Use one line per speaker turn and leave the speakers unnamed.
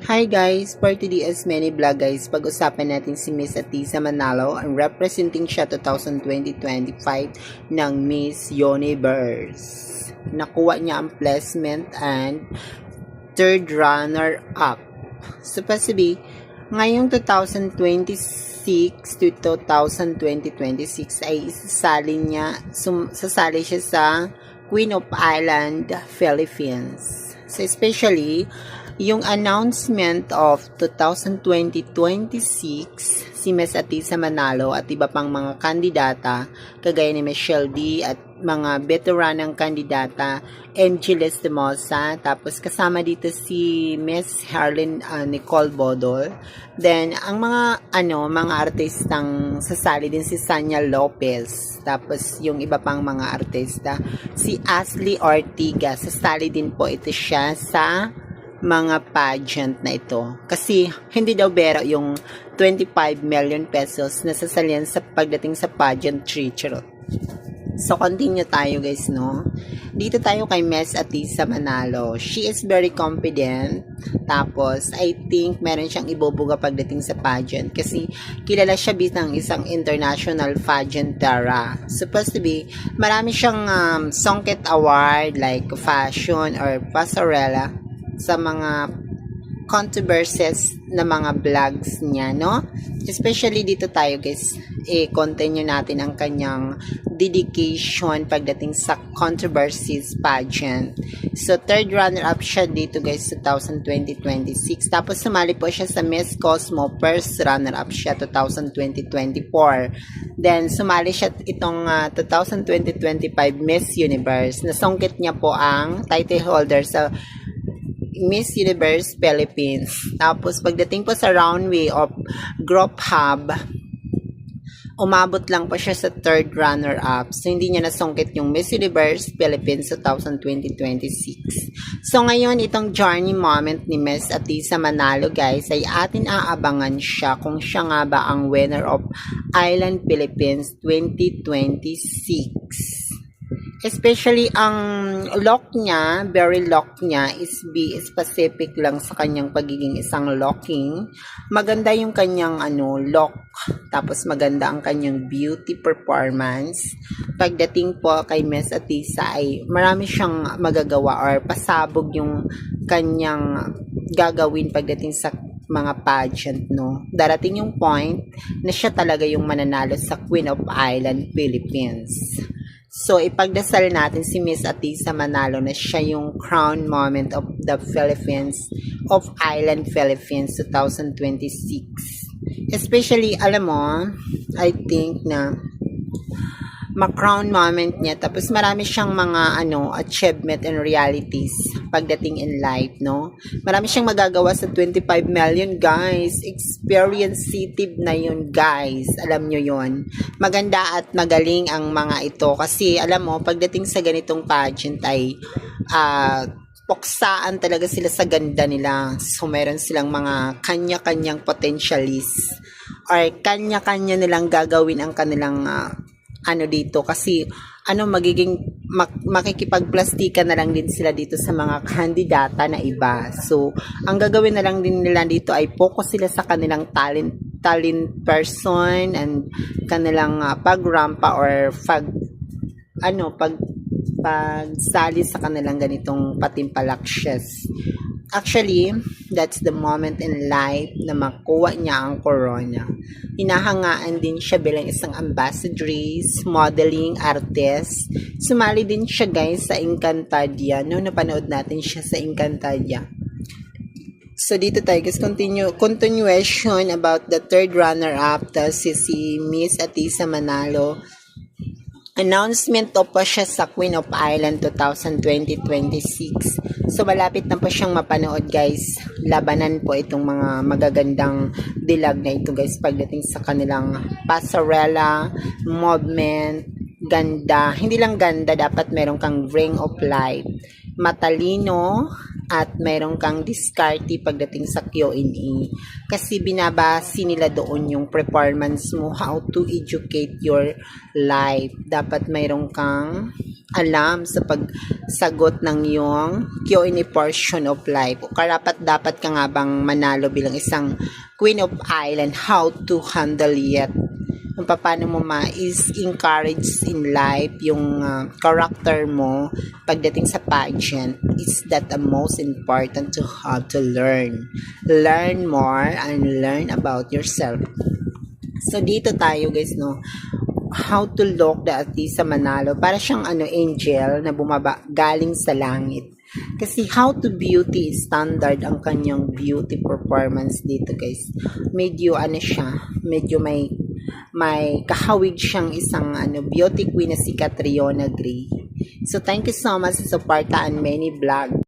Hi guys! For today's mini vlog guys, pag-usapan natin si Miss Atisa Manalo ang representing siya 2020-2025 ng Miss Universe. Nakuha niya ang placement and third runner-up. Supposed to be, ngayong 2026 to 2026 ay sasali siya sa Queen of Island, Philippines. So especially, yung announcement of 2020-26, si Miss Atisa Manalo at iba pang mga kandidata, kagaya ni Michelle D at mga veteranang kandidata, MG Lestimosa, tapos kasama dito si Miss Harlin Nicole Bodol. Then, ang mga artistang sasali din si Sanya Lopez. Tapos, yung iba pang mga artista, si Ashley Ortiga, sasali din po ito siya sa mga pageant na ito. Kasi hindi daw bero yung 25 million pesos na sasalian sa pagdating sa pageant treacher. So continue tayo guys, no? Dito tayo kay Miss Atisa Manalo. She is very confident. Tapos I think meron siyang ibubuga pagdating sa pageant kasi kilala siya bilang isang international pageantera. Supposed to be marami siyang Songket Award like fashion or pasarela sa mga controversies na mga vlogs niya, no? Especially dito tayo guys, continue natin ang kanyang dedication pagdating sa controversies pageant. So, third runner-up siya dito guys, 2020-26. Tapos, sumali po siya sa Miss Cosmo, first runner-up siya, 2020-24. Then, sumali siya itong 2020-25 Miss Universe. Nasungkit niya po ang title holder sa Miss Universe Philippines. Tapos pagdating po sa runway of Group Hub, umabot lang po siya sa third runner-up. So, hindi niya nasungkit yung Miss Universe Philippines 2020-26. So, ngayon, itong journey moment ni Miss Atisa Manalo, guys, ay atin aabangan siya kung siya nga ba ang winner of Island Philippines 2026. Especially ang lock niya, very lock niya is be specific lang sa kanyang pagiging isang locking. Maganda yung kanyang lock. Tapos maganda ang kanyang beauty performance. Pagdating po kay Miss Atisa ay marami siyang magagawa or pasabog yung kanyang gagawin pagdating sa mga pageant, no? Darating yung point na siya talaga yung mananalo sa Queen of Island, Philippines. So, ipagdasal natin si Miss Atisa Manalo na siya yung crown moment of the Philippines, of Island Philippines 2026. Especially, alam mo, I think na ma-crown moment niya. Tapos marami siyang mga achievement and realities pagdating in life, no? Marami siyang magagawa sa 25 million, guys. Experience-sensitive na yun, guys. Alam nyo yun. Maganda at magaling ang mga ito. Kasi, alam mo, pagdating sa ganitong pageant ay poksaan talaga sila sa ganda nila. So, meron silang mga kanya-kanyang potentialists or kanya-kanya nilang gagawin ang kanilang dito kasi makikipagplastikan na lang din sila dito sa mga kandidata na iba. So, ang gagawin na lang din nila dito ay focus sila sa kanilang talent person and kanilang pagrampa or pagsali sa kanilang ganitong patimpalakshes. Actually, that's the moment in life na makuha niya ang corona. Hinahangaan din siya bilang isang ambassadress, modeling, artist. Sumali din siya guys sa Encantadia. No, napanood natin siya sa Encantadia. So, dito tayo guys, continuation about the third runner-up, si Miss Atisa Manalo. Announcement pa siya sa Queen of Island 2020-26. So, malapit na po siyang mapanood, guys. Labanan po itong mga magagandang dilag na ito, guys, pagdating sa kanilang pasarela, movement, ganda. Hindi lang ganda, dapat meron kang ring of light. Matalino, at mayroon kang diskarte pagdating sa Q&A. Kasi binabase nila doon yung performance mo, how to educate your life. Dapat mayroon kang alam sa pagsagot ng yung Q&A portion of life. O karapat dapat ka nga bang manalo bilang isang Queen of Island, how to handle it. Kung paano mo is encourage in life yung character mo pagdating sa pageant, is that the most important to have to learn more and learn about yourself. So dito tayo guys, no, how to look the Atisa Manalo, para siyang angel na bumaba galing sa langit. Kasi how to beauty standard ang kanyang beauty performance dito guys. Medyo siya, medyo may kahawig siyang isang beauty queen na si Catriona Gray. So thank you so much sa suporta and many vlog.